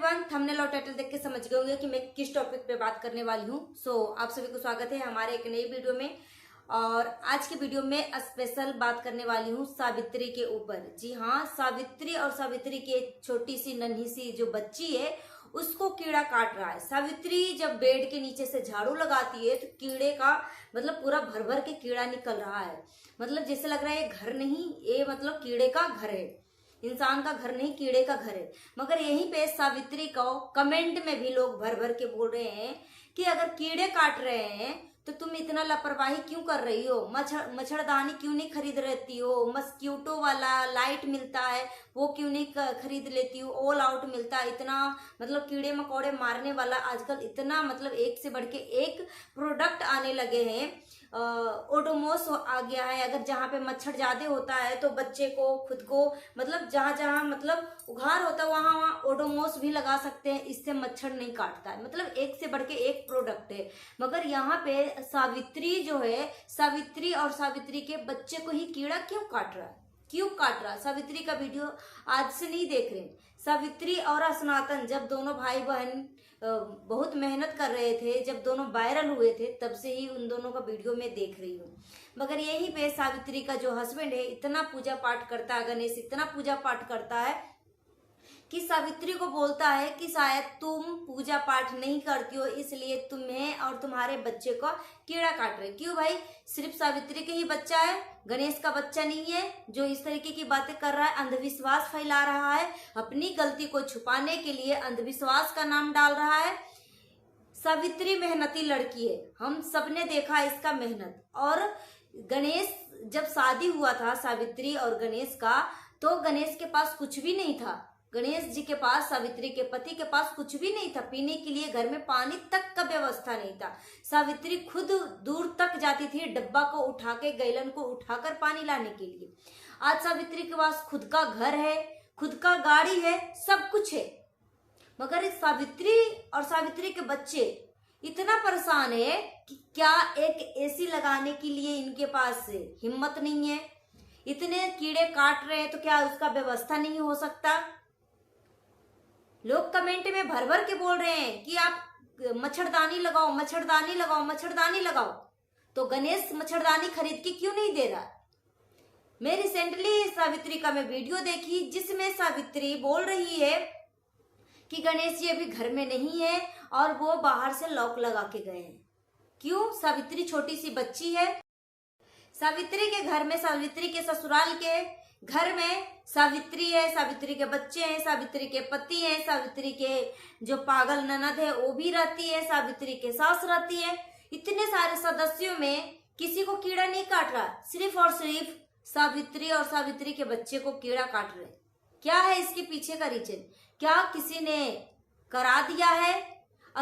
Everyone, thumbnail और title देख के समझ गए होंगे कि मैं किस टॉपिक पे बात करने वाली हूँ। आप सभी को स्वागत है हमारे एक नई वीडियो में। और आज की वीडियो में स्पेशल बात करने वाली हूँ सावित्री के ऊपर। जी हाँ, सावित्री और सावित्री की छोटी सी नन्ही सी जो बच्ची है उसको कीड़ा काट रहा है। सावित्री जब बेड के नीचे से झाड़ू लगाती है तो कीड़े का मतलब पूरा भर भर के कीड़ा निकल रहा है। मतलब जैसे लग रहा है ये घर नहीं, ये मतलब कीड़े का घर है, इंसान का घर नहीं कीड़े का घर है। मगर यहीं पे सावित्री को कमेंट में भी लोग भर भर के बोल रहे हैं कि अगर कीड़े काट रहे हैं तो तुम इतना लापरवाही क्यों कर रही हो, मच्छरदानी क्यों नहीं खरीद रहती हो, मस्क्यूटो वाला लाइट मिलता है वो क्यों नहीं खरीद लेती हो, ऑल आउट मिलता है, इतना मतलब कीड़े मकोड़े मारने वाला आजकल इतना मतलब एक से बढ़ के एक प्रोडक्ट आने लगे हैं। ओडोमोस आ गया है। अगर जहाँ पे मच्छर ज्यादा होता है तो बच्चे को खुद को मतलब जहाँ जहाँ मतलब उघार होता है वहां वहां ओडोमोस भी लगा सकते हैं, इससे मच्छर नहीं काटता है। मतलब एक से बढ़ के एक प्रोडक्ट है। मगर यहाँ पे सावित्री जो है, सावित्री और सावित्री के बच्चे को ही कीड़ा क्यों काट रहा है, क्यों काट रहा है? सावित्री का वीडियो आज से नहीं देख रहे। सावित्री और सनातन जब दोनों भाई बहन बहुत मेहनत कर रहे थे, जब दोनों वायरल हुए थे, तब से ही उन दोनों का वीडियो मैं देख रही हूँ। मगर यहीं पे सावित्री का जो हस्बैंड है इतना पूजा पाठ करता है, गणेश इतना पूजा पाठ करता है कि सावित्री को बोलता है कि शायद तुम पूजा पाठ नहीं करती हो इसलिए तुम्हें और तुम्हारे बच्चे को कीड़ा काट रहे। क्यों भाई? सिर्फ सावित्री के ही बच्चा है, गणेश का बच्चा नहीं है जो इस तरीके की बातें कर रहा है, अंधविश्वास फैला रहा है, अपनी गलती को छुपाने के लिए अंधविश्वास का नाम डाल रहा है। सावित्री मेहनती लड़की है, हम सबने देखा इसका मेहनत। और गणेश जब शादी हुआ था सावित्री और गणेश का, तो गणेश के पास कुछ भी नहीं था। गणेश जी के पास, सावित्री के पति के पास कुछ भी नहीं था, पीने के लिए घर में पानी तक का व्यवस्था नहीं था। सावित्री खुद दूर तक जाती थी डब्बा को उठा के, गैलन को उठाकर पानी लाने के लिए। आज सावित्री के पास खुद का घर है, खुद का गाड़ी है, सब कुछ है। मगर इस सावित्री और सावित्री के बच्चे इतना परेशान है कि क्या एक एसी लगाने के लिए इनके पास हिम्मत नहीं है। इतने कीड़े काट रहे हैं तो क्या उसका व्यवस्था नहीं हो सकता? लोग कमेंट में भर भर के बोल रहे हैं कि आप मच्छरदानी लगाओ, मच्छरदानी लगाओ, मच्छरदानी लगाओ। तो गणेश मच्छरदानी खरीद के क्यों नहीं दे रहा? मैं रिसेंटली सावित्री का मैं वीडियो देखी जिसमें सावित्री बोल रही है कि गणेश जी अभी घर में नहीं है और वो बाहर से लॉक लगा के गए हैं। क्यों? सावित्री छोटी सी बच्ची है। सावित्री के घर में, सावित्री के ससुराल के घर में सावित्री है, सावित्री के बच्चे हैं, सावित्री के पति हैं, सावित्री के जो पागल ननद है वो भी रहती है, सावित्री के सास रहती है। इतने सारे सदस्यों में किसी को कीड़ा नहीं काट रहा, सिर्फ और सिर्फ सावित्री और सावित्री के बच्चे को कीड़ा काट रहे। क्या है इसके पीछे का रीजन? क्या किसी ने करा दिया है,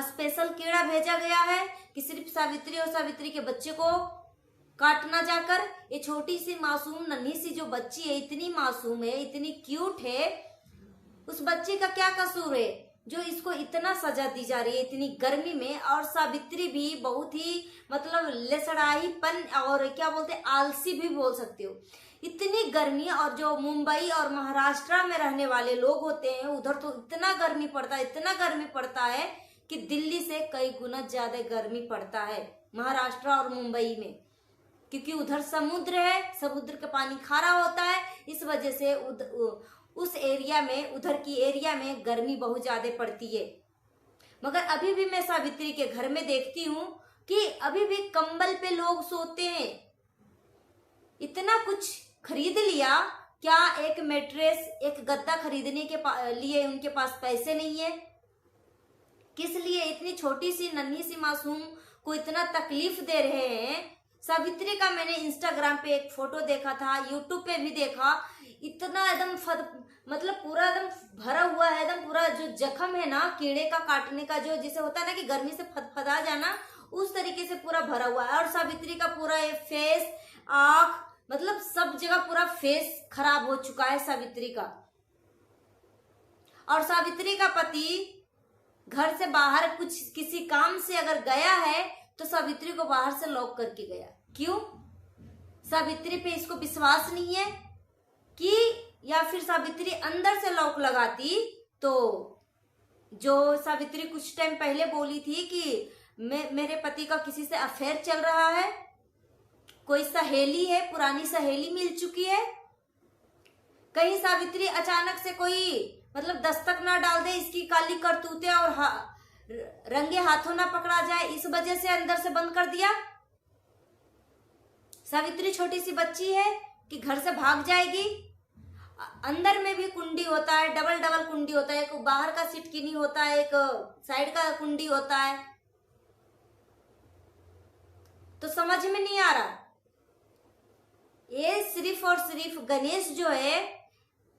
स्पेशल कीड़ा भेजा गया है कि सिर्फ सावित्री और सावित्री के बच्चे को काटना जाकर? ये छोटी सी मासूम नन्ही सी जो बच्ची है, इतनी मासूम है, इतनी क्यूट है, उस बच्ची का क्या कसूर है जो इसको इतना सजा दी जा रही है इतनी गर्मी में? और सावित्री भी बहुत ही मतलब लेसड़ाईपन और क्या बोलते हैं, आलसी भी बोल सकते हो। इतनी गर्मी, और जो मुंबई और महाराष्ट्र में रहने वाले लोग होते हैं उधर तो इतना गर्मी पड़ता है, इतना गर्मी पड़ता है कि दिल्ली से कई गुना ज्यादा गर्मी पड़ता है महाराष्ट्र और मुंबई में, क्योंकि उधर समुद्र है, समुद्र का पानी खारा होता है। इस वजह से उस एरिया में, उधर की एरिया में गर्मी बहुत ज्यादा पड़ती है। मगर अभी भी मैं सावित्री के घर में देखती हूँ कि अभी भी कंबल पे लोग सोते हैं। इतना कुछ खरीद लिया, क्या एक मैट्रेस, एक गद्दा खरीदने के लिए उनके पास पैसे नहीं है? किस लिए इतनी छोटी सी नन्ही सी मासूम को इतना तकलीफ दे रहे हैं? सावित्री का मैंने इंस्टाग्राम पे एक फोटो देखा था, यूट्यूब पे भी देखा, इतना एकदम मतलब पूरा एकदम भरा हुआ है, एकदम पूरा जो जख्म है ना कीड़े का काटने का, जो जिसे होता है ना कि गर्मी से फदफदा जाना, उस तरीके से पूरा भरा हुआ है। और सावित्री का पूरा ये फेस, आंख, मतलब सब जगह पूरा फेस खराब हो चुका है सावित्री का। और सावित्री का पति घर से बाहर कुछ किसी काम से अगर गया है तो सावित्री को बाहर से लॉक करके गया। क्यों? सावित्री पे इसको विश्वास नहीं है कि, या फिर सावित्री अंदर से लॉक लगाती तो जो सावित्री कुछ टाइम पहले बोली थी कि मेरे पति का किसी से अफेयर चल रहा है, कोई सहेली है, पुरानी सहेली मिल चुकी है, कहीं सावित्री अचानक से कोई मतलब दस्तक ना डाल दे इसकी काली करतूतें और रंगे हाथों ना पकड़ा जाए, इस वजह से अंदर से बंद कर दिया। सावित्री छोटी सी बच्ची है कि घर से भाग जाएगी। अंदर में भी कुंडी होता है, डबल डबल कुंडी होता है, एक बाहर का सिटकिनी होता है, एक साइड का कुंडी होता है। तो समझ में नहीं आ रहा। ये सिर्फ और सिर्फ गणेश जो है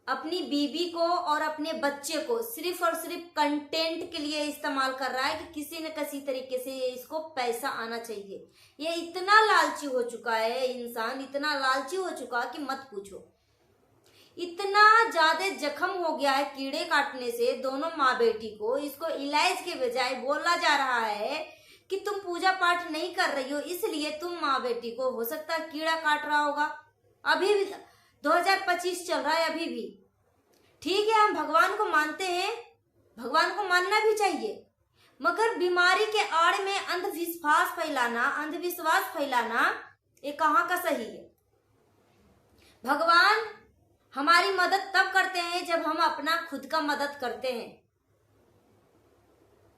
अपनी बीवी को और अपने बच्चे को सिर्फ और सिर्फ कंटेंट के लिए इस्तेमाल कर रहा है कि किसी न किसी तरीके से इसको पैसा आना चाहिए। ये इतना लालची हो चुका है इंसान, इतना लालची हो चुका कि मत पूछो। इतना ज्यादा जख्म हो गया है कीड़े काटने से दोनों माँ बेटी को। इसको इलाज के बजाय बोला जा रहा है कि तुम पूजा पाठ नहीं कर रही हो इसलिए तुम माँ बेटी को हो सकता है कीड़ा काट रहा होगा। अभी भी 2025 चल रहा है, अभी भी ठीक है। हम भगवान को मानते हैं, भगवान को मानना भी चाहिए, मगर बीमारी के आड़ में अंधविश्वास फैलाना ये कहाँ का सही है। भगवान हमारी मदद तब करते हैं जब हम अपना खुद का मदद करते हैं।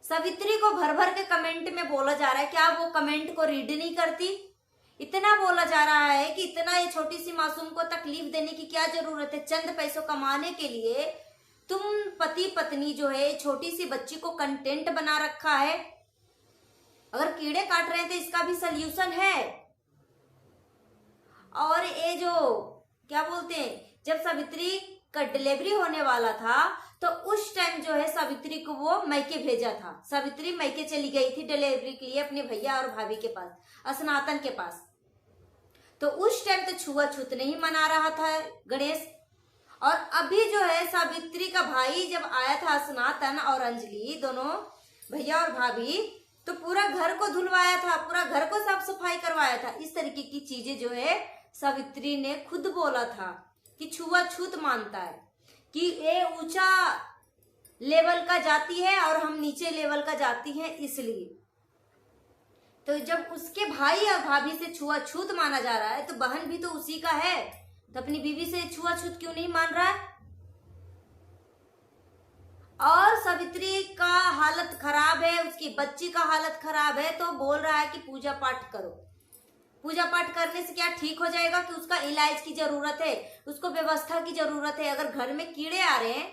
सावित्री को भर भर के कमेंट में बोला जा रहा है, क्या वो कमेंट को रीड नहीं करती? इतना बोला जा रहा है कि इतना ये छोटी सी मासूम को तकलीफ देने की क्या जरूरत है। चंद पैसों कमाने के लिए तुम पति पत्नी जो है छोटी सी बच्ची को कंटेंट बना रखा है। अगर कीड़े काट रहे हैं तो इसका भी सल्यूशन है। और ये जो क्या बोलते हैं, जब सावित्री का डिलीवरी होने वाला था तो उस टाइम जो है सावित्री को वो मैके भेजा था। सावित्री मैके चली गई थी डिलीवरी के लिए अपने भैया और भाभी के पास, सनातन के पास। तो उस टाइम तो छुआछूत नहीं मना रहा था गणेश। और अभी जो है सावित्री का भाई जब आया था, सनातन और अंजलि दोनों भैया और भाभी, तो पूरा घर को धुलवाया था, पूरा घर को साफ सफाई करवाया था। इस तरीके की चीजें जो है सावित्री ने खुद बोला था कि छुआछूत मानता है, कि ये ऊंचा लेवल का जाती है और हम नीचे लेवल का जाती हैं। इसलिए तो जब उसके भाई और भाभी से छुआछूत माना जा रहा है तो बहन भी तो उसी का है, तो अपनी बीवी से छुआछूत क्यों नहीं मान रहा है? और सावित्री का हालत खराब है, उसकी बच्ची का हालत खराब है, तो बोल रहा है कि पूजा पाठ करो। पूजा पाठ करने से क्या ठीक हो जाएगा? कि उसका इलाज की जरूरत है, उसको व्यवस्था की जरूरत है। अगर घर में कीड़े आ रहे हैं,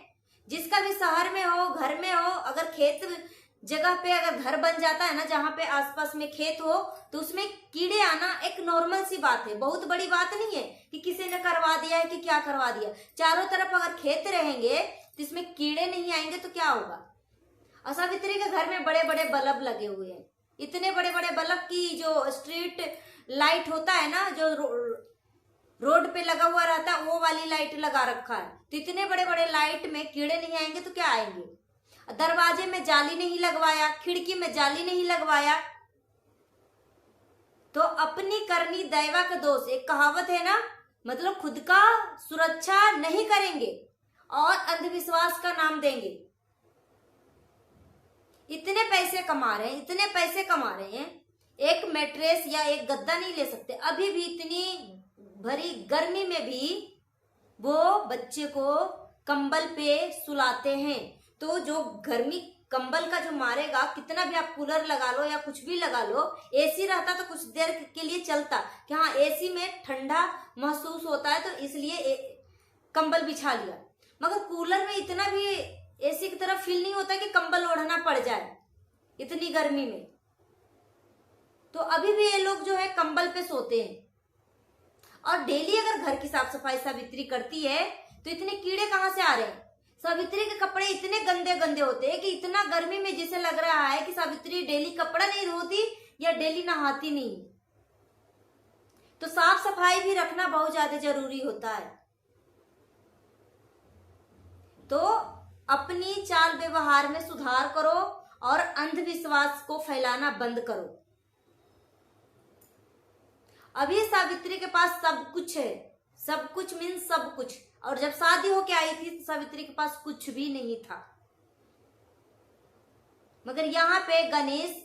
जिसका भी शहर में हो, घर में हो, अगर खेत जगह पे अगर घर बन जाता है ना, जहाँ पे आसपास में खेत हो, तो उसमें कीड़े आना एक नॉर्मल सी बात है, बहुत बड़ी बात नहीं है कि किसी ने करवा दिया है कि क्या करवा दिया। चारों तरफ अगर खेत रहेंगे तो इसमें कीड़े नहीं आएंगे तो क्या होगा? और सावित्री के घर में बड़े बड़े बल्ब लगे हुए हैं, इतने बड़े बड़े बल्ब की जो स्ट्रीट लाइट होता है ना, जो रोड पे लगा हुआ रहता है, वो वाली लाइट लगा रखा है। तो इतने बड़े बड़े लाइट में कीड़े नहीं आएंगे तो क्या आएंगे? दरवाजे में जाली नहीं लगवाया, खिड़की में जाली नहीं लगवाया, तो अपनी करनी दैवा का दोष। एक कहावत है ना, मतलब खुद का सुरक्षा नहीं करेंगे और अंधविश्वास का नाम देंगे। इतने पैसे कमा रहे हैं, इतने पैसे कमा रहे हैं, एक मैट्रेस या एक गद्दा नहीं ले सकते। अभी भी इतनी भरी गर्मी में भी वो बच्चे को कंबल पे सुलाते हैं। तो जो गर्मी कंबल का जो मारेगा, कितना भी आप कूलर लगा लो या कुछ भी लगा लो, एसी रहता तो कुछ देर के लिए चलता कि हाँ एसी में ठंडा महसूस होता है, तो इसलिए कंबल बिछा लिया। मगर कूलर में इतना भी एसी की तरह फील नहीं होता कि कंबल ओढ़ना पड़ जाए इतनी गर्मी में। तो अभी भी ये लोग जो है कंबल पे सोते हैं। और डेली अगर घर की साफ सफाई सावित्री करती है तो इतने कीड़े कहाँ से आ रहे हैं? सावित्री के कपड़े इतने गंदे गंदे होते हैं कि इतना गर्मी में जिसे लग रहा है कि सावित्री डेली कपड़ा नहीं धोती या डेली नहाती नहीं। तो साफ सफाई भी रखना बहुत ज्यादा जरूरी होता है। तो अपनी चाल व्यवहार में सुधार करो और अंधविश्वास को फैलाना बंद करो। अभी सावित्री के पास सब कुछ है, सब कुछ मीन्स सब कुछ। और जब शादी होके आई थी तो सावित्री के पास कुछ भी नहीं था। मगर यहाँ पे गणेश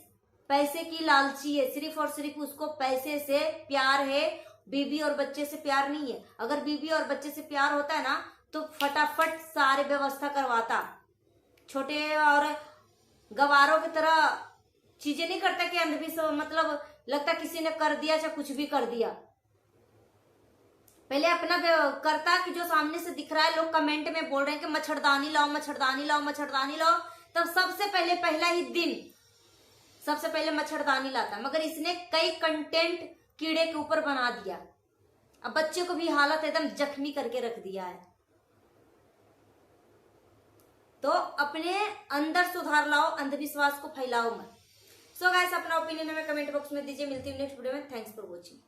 पैसे की लालची है, सिर्फ और सिर्फ उसको पैसे से प्यार है, बीबी और बच्चे से प्यार नहीं है। अगर बीबी और बच्चे से प्यार होता है ना तो फटाफट सारे व्यवस्था करवाता, छोटे और गवारों की तरह चीजें नहीं करता कि अंधविश्वास मतलब लगता किसी ने कर दिया चाहे कुछ भी कर दिया। पहले अपना करता कि जो सामने से दिख रहा है, लोग कमेंट में बोल रहे हैं कि मच्छरदानी लाओ मच्छरदानी लाओ मच्छरदानी लाओ, तब सबसे पहले पहला ही दिन सबसे पहले मच्छरदानी लाता। मगर इसने कई कंटेंट कीड़े के ऊपर बना दिया, अब बच्चे को भी हालत एकदम जख्मी करके रख दिया है। तो अपने अंदर सुधार लाओ, अंधविश्वास को फैलाओ मत। सो गाइस, अपना ओपिनियन हमें कमेंट बॉक्स में दीजिए। मिलती हूँ नेक्स्ट वीडियो में। Thanks for watching.